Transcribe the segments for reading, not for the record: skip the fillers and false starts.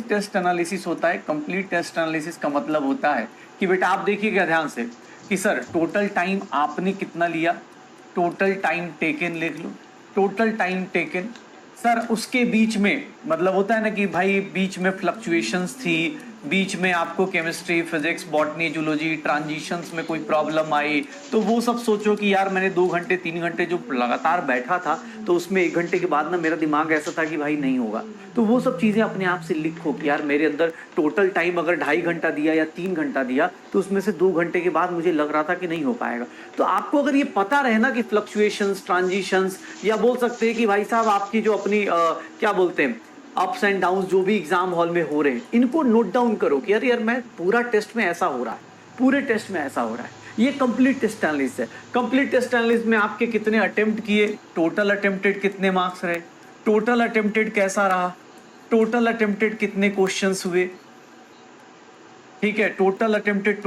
Complete test analysis होता है। Complete test analysis का मतलब होता है कि बेटा आप देखिएगा ध्यान से कि सर टोटल टाइम आपने कितना लिया, टोटल टाइम टेकन लिख लो, टोटल टाइम टेकन। सर उसके बीच में मतलब होता है ना कि भाई बीच में फ्लक्चुएशंस थी, बीच में आपको chemistry, physics, botany, zoology, transitions में कोई प्रॉब्लम आई, तो वो सब सोचो कि यार मैंने 2 घंटे 3 घंटे जो लगातार बैठा था तो उसमें 1 घंटे के बाद ना मेरा दिमाग ऐसा था कि भाई नहीं होगा। तो वो सब चीजें अपने आप से लिखो कि यार मेरे अंदर टोटल टाइम अगर 2.5 घंटा दिया या 3 घंटा दिया तो उसमें से 2 घंटे के बाद मुझे लग रहा था कि नहीं हो पाएगा। तो आपको अगर ये पता रहे ना कि फ्लक्चुएशंस, ट्रांजिशंस, या बोल सकते हैं कि भाई साहब आपकी जो अपनी क्या बोलते हैं अप्स एंड डाउन्स जो भी एग्जाम हॉल में हो रहे हैं, इनको नोट डाउन करो कि यार मैं पूरा टेस्ट में ऐसा हो रहा है, पूरे टेस्ट में ऐसा हो रहा है। ये कंप्लीट टेस्ट एनालिसिस है। कंप्लीट टेस्ट एनालिसिस में आपके कितने अटेम्प्ट किए, टोटल अटेम्प्टेड कितने मार्क्स रहे, टोटल अटेम्प्टेड कैसा रहा, टोटल अटेम्प्टेड कितने क्वेश्चंस हुए, ठीक है, टोटल अटेम्प्टेड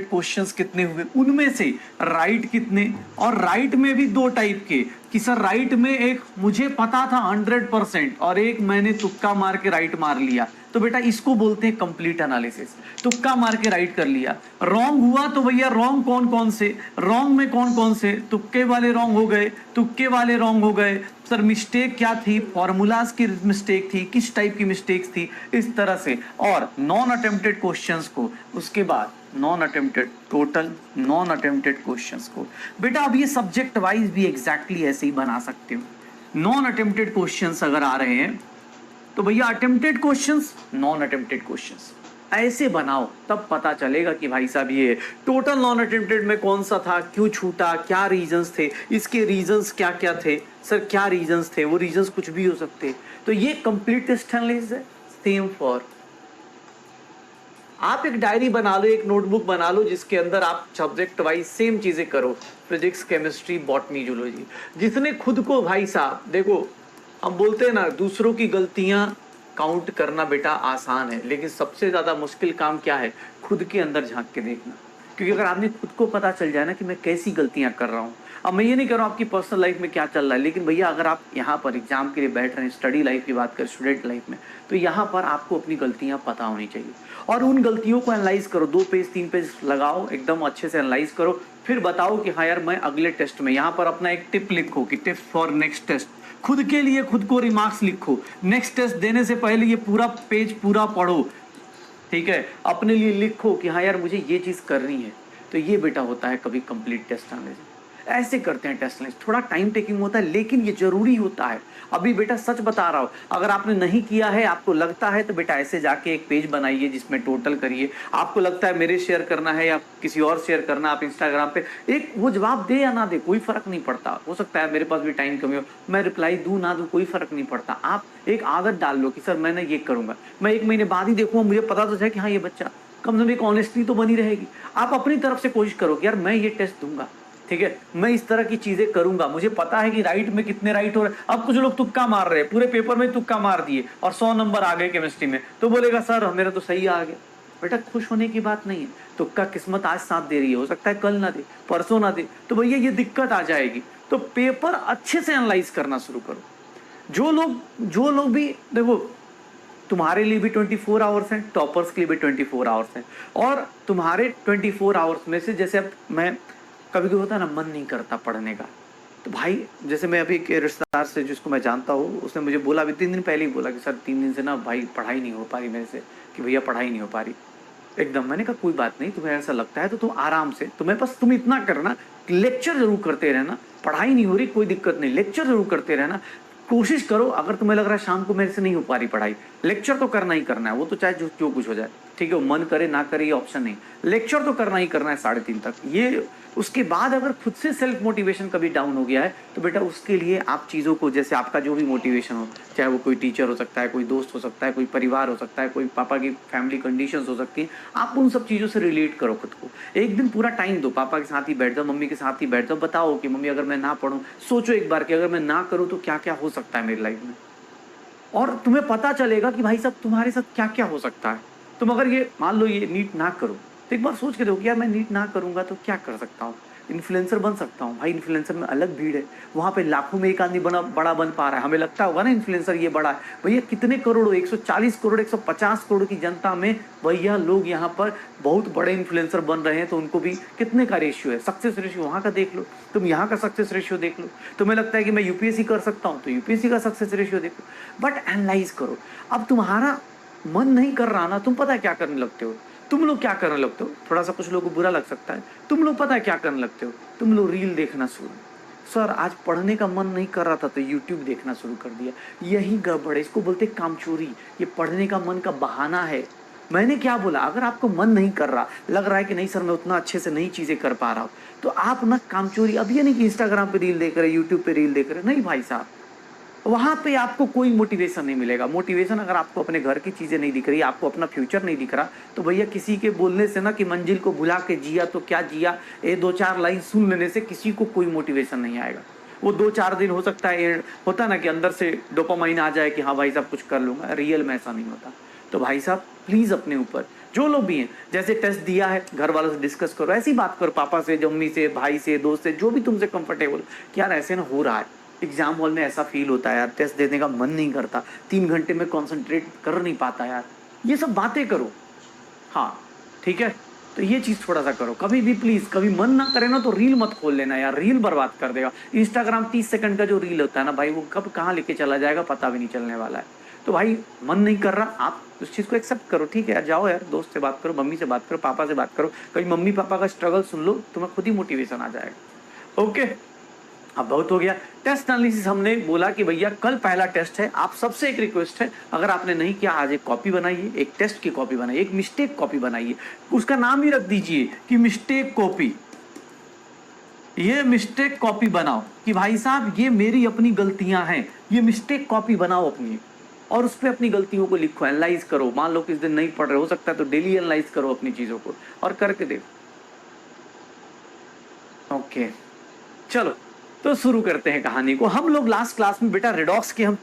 क्वेश्चंस कितने हुए, उनमें से राइट कितने। और राइट में भी 2 टाइप के कि सर राइट में एक मुझे पता था 100% और एक मैंने तुक्का मार के राइट मार लिया, तो बेटा इसको बोलते हैं कंप्लीट एनालिसिस। तुक्का मार के राइट कर लिया, रॉन्ग हुआ तो भैया रॉन्ग कौन कौन से, रॉन्ग में कौन कौन से, तुक्के वाले रॉन्ग हो गए, तुक्के वाले रॉन्ग हो गए, सर मिस्टेक क्या थी, फॉर्मूलाज की मिस्टेक थी, किस टाइप की मिस्टेक्स थी, इस तरह से। और नॉन अटेम्प्टेड क्वेश्चंस को उसके बाद non attempted, total non attempted questions को बेटा अब ये सब्जेक्ट वाइज भी एग्जैक्टली ऐसे ही बना सकते हो। नॉन अटेम्प्टेड क्वेश्चंस अगर आ रहे हैं तो भैया attempted questions, non attempted questions ऐसे बनाओ, तब पता चलेगा कि भाई साहब ये टोटल नॉन अटेम्प्टेड में कौन सा था, क्यों छूटा, क्या रीजंस थे, इसके रीजंस क्या क्या थे, सर क्या रीजंस थे, वो रीजंस कुछ भी हो सकते। तो ये कंप्लीट टेस्ट एनालिसिस है। सेम फॉर आप एक डायरी बना लो, एक नोटबुक बना लो जिसके अंदर आप सब्जेक्ट वाइज सेम चीजें करो, फिजिक्स, केमिस्ट्री, बॉटनी, जूलॉजी। जिसने खुद को भाई साहब देखो, हम बोलते हैं ना दूसरों की गलतियां काउंट करना बेटा आसान है, लेकिन सबसे ज्यादा मुश्किल काम क्या है, खुद के अंदर झांक के देखना। क्योंकि अगर आपने खुद को पता चल जाए ना कि मैं कैसी गलतियां कर रहा हूँ, अब मैं ये नहीं कर रहा हूँ आपकी पर्सनल लाइफ में क्या चल रहा है, लेकिन भैया अगर आप यहाँ पर एग्जाम के लिए बैठ रहे हैं, स्टडी लाइफ की बात करें, स्टूडेंट लाइफ में, तो यहाँ पर आपको अपनी गलतियां पता होनी चाहिए और उन गलतियों को एनालाइज करो। 2 पेज 3 पेज लगाओ, एकदम अच्छे से एनालाइज करो, फिर बताओ कि हाँ यार मैं अगले टेस्ट में, यहाँ पर अपना एक टिप लिखो कि टिप्स फॉर नेक्स्ट टेस्ट, खुद के लिए खुद को रिमार्क्स लिखो। नेक्स्ट टेस्ट देने से पहले ये पूरा पेज पूरा पढ़ो, ठीक है, अपने लिए लिखो कि हाँ यार मुझे ये चीज करनी है। तो ये बेटा होता है कभी कंप्लीट टेस्ट एनालिसिस। ऐसे करते हैं टेस्ट एनालिसिस, थोड़ा टाइम टेकिंग होता है लेकिन ये जरूरी होता है। अभी बेटा सच बता रहा हूं, अगर आपने नहीं किया है, आपको लगता है, तो बेटा ऐसे जाके एक पेज बनाइए जिसमें टोटल करिए। आपको लगता है मेरे शेयर करना है या किसी और शेयर करना, आप इंस्टाग्राम पे एक वो जवाब दे या ना दे कोई फर्क नहीं पड़ता। हो सकता है मेरे पास भी टाइम कमी हो, मैं रिप्लाई दूं ना दूं कोई फर्क नहीं पड़ता। आप एक आदत डाल लो कि सर मैंने ये करूंगा, मैं 1 महीने बाद ही देखूंगा, मुझे पता तो है कि हाँ ये बच्चा, कम से कम एक ऑनेस्टी तो बनी रहेगी। आप अपनी तरफ से कोशिश करो कि यार मैं ये टेस्ट दूंगा, ठीक है, मैं इस तरह की चीजें करूंगा, मुझे पता है कि राइट में कितने राइट हो रहे हैं। अब कुछ लोग तुक्का मार रहे हैं, पूरे पेपर में तुक्का मार दिए और 100 नंबर आ गए केमिस्ट्री में, तो बोलेगा सर मेरा तो सही आ गया। बेटा खुश होने की बात नहीं है, तुक्का किस्मत आज साथ दे रही है, हो सकता है कल ना दे, परसों ना दे, तो भैया ये दिक्कत आ जाएगी। तो पेपर अच्छे से एनालाइज करना शुरू करो। जो लोग भी देखो, तुम्हारे लिए भी 24 आवर्स हैं, टॉपर्स के लिए भी 24 आवर्स हैं, और तुम्हारे 24 आवर्स में से जैसे अब मैं कभी कभी होता है ना मन नहीं करता पढ़ने का, तो भाई जैसे मैं अभी एक रिश्तेदार से जिसको मैं जानता हूँ, उसने मुझे बोला अभी 3 दिन पहले ही बोला कि सर 3 दिन से ना भाई पढ़ाई नहीं हो पा रही मेरे से, कि भैया पढ़ाई नहीं हो पा रही एकदम। मैंने कहा कोई बात नहीं, तुम्हें ऐसा लगता है तो तुम आराम से, तुम्हें बस तुम इतना करना, लेक्चर जरूर करते रहना, पढ़ाई नहीं हो रही कोई दिक्कत नहीं, लेक्चर जरूर करते रहना। कोशिश करो, अगर तुम्हें लग रहा है शाम को मेरे से नहीं हो पा रही पढ़ाई, लेक्चर तो करना ही करना है, वो तो चाहे जो कुछ हो जाए, ठीक है, मन करे ना करे ये ऑप्शन नहीं, लेक्चर तो करना ही करना है 3:30 तक। ये उसके बाद अगर खुद से सेल्फ मोटिवेशन कभी डाउन हो गया है तो बेटा उसके लिए आप चीज़ों को, जैसे आपका जो भी मोटिवेशन हो, चाहे वो कोई टीचर हो सकता है, कोई दोस्त हो सकता है, कोई परिवार हो सकता है, कोई पापा की फैमिली कंडीशंस हो सकती हैं, आप उन सब चीज़ों से रिलेट करो खुद को। एक दिन पूरा टाइम दो, पापा के साथ ही बैठ जाओ, मम्मी के साथ ही बैठ जाओ, बताओ कि मम्मी अगर मैं ना पढ़ूँ, सोचो एक बार कि अगर मैं ना करूँ तो क्या क्या हो सकता है मेरी लाइफ में, और तुम्हें पता चलेगा कि भाई साहब तुम्हारे साथ क्या क्या हो सकता है। तुम अगर ये मान लो ये नीट ना करो, तो एक बार सोच के देखो कि यार मैं नीट ना करूंगा तो क्या कर सकता हूँ, इन्फ्लुएंसर बन सकता हूँ भाई। इन्फ्लुएंसर में अलग भीड़ है, वहाँ पे लाखों में एक आदमी बड़ा बन पा रहा है। हमें लगता होगा ना इन्फ्लुएंसर ये बड़ा है, भैया कितने करोड़ों, 140 करोड़ 150 करोड़ की जनता में भैया लोग यहाँ पर बहुत बड़े इन्फ्लुएंसर बन रहे हैं। तो उनको भी कितने का रेशियो है, सक्सेस रेशियो वहाँ का देख लो, तुम यहाँ का सक्सेस रेशियो देख लो। तुम्हें लगता है कि मैं यूपीएससी कर सकता हूँ, तो यूपीएससी का सक्सेस रेशियो देखो, बट एनालाइज करो। अब तुम्हारा मन नहीं कर रहा ना, तुम पता है क्या करने लगते हो, तुम लोग क्या करने लगते हो, थोड़ा सा कुछ लोगों को बुरा लग सकता है, तुम लोग पता है क्या करने लगते हो, तुम लोग रील देखना शुरू। सर आज पढ़ने का मन नहीं कर रहा था तो यूट्यूब देखना शुरू कर दिया। यही गड़बड़ है, इसको बोलते कामचोरी। ये पढ़ने का मन का बहाना है। मैंने क्या बोला, अगर आपको मन नहीं कर रहा, लग रहा है कि नहीं सर मैं उतना अच्छे से नई चीजें कर पा रहा हूँ, तो आप ना कामचोरी, अब ये नहीं कि इंस्टाग्राम पे रील देख रहे, यूट्यूब पे रील देख रहे, नहीं भाई साहब, वहां पे आपको कोई मोटिवेशन नहीं मिलेगा। मोटिवेशन अगर आपको अपने घर की चीजें नहीं दिख रही, आपको अपना फ्यूचर नहीं दिख रहा, तो भैया किसी के बोलने से ना कि मंजिल को भुला के जिया तो क्या जिया, ये 2-4 लाइन सुन लेने से किसी को कोई मोटिवेशन नहीं आएगा। वो 2-4 दिन हो सकता है, होता ना कि अंदर से डोपामाइन आ जाए कि हाँ भाई साहब कुछ कर लूंगा, रियल में ऐसा नहीं होता। तो भाई साहब प्लीज अपने ऊपर, जो लोग भी हैं, जैसे टेस्ट दिया है घर वालों से डिस्कस करो, ऐसी बात करो, पापा से, मम्मी से, भाई से, दोस्त से, जो भी तुमसे कंफर्टेबल कि यार ऐसे ना हो रहा है, एग्जाम हॉल में ऐसा फील होता है यार, टेस्ट देने का मन नहीं करता, 3 घंटे में कॉन्सेंट्रेट कर नहीं पाता यार, ये सब बातें करो। हाँ ठीक है, तो ये चीज थोड़ा सा करो। कभी भी प्लीज, कभी मन ना करे ना तो रील मत खोल लेना यार, रील बर्बाद कर देगा। इंस्टाग्राम 30 सेकंड का जो रील होता है ना भाई, वो कब कहाँ लेके चला जाएगा पता भी नहीं चलने वाला है। तो भाई मन नहीं कर रहा, आप उस चीज को एक्सेप्ट करो, ठीक है यार, जाओ यार, दोस्त से बात करो, मम्मी से बात करो, पापा से बात करो, कभी मम्मी पापा का स्ट्रगल सुन लो, तुम्हें खुद ही मोटिवेशन आ जाएगा। ओके, अब बहुत हो गया टेस्ट एनालिसिस। हमने बोला कि भैया कल पहला टेस्ट है, आप सबसे एक रिक्वेस्ट है, अगर आपने नहीं किया आज एक कॉपी बनाइए, एक टेस्ट की कॉपी बनाइए, एक मिस्टेक कॉपी बनाइए, उसका नाम ही रख दीजिए कि मिस्टेक कॉपी। ये मिस्टेक कॉपी बनाओ कि भाई साहब ये मेरी अपनी गलतियां हैं, ये मिस्टेक कॉपी बनाओ अपनी, और उस पर अपनी गलतियों को लिखो, एनालाइज करो। मान लो किस दिन नहीं पढ़ रहे, हो सकता है तो डेली एनालाइज करो अपनी चीजों को और करके देखो। ओके चलो, तो शुरू करते हैं कहानी को। हम लोग लास्ट क्लास में बेटा रेडॉक्स के हम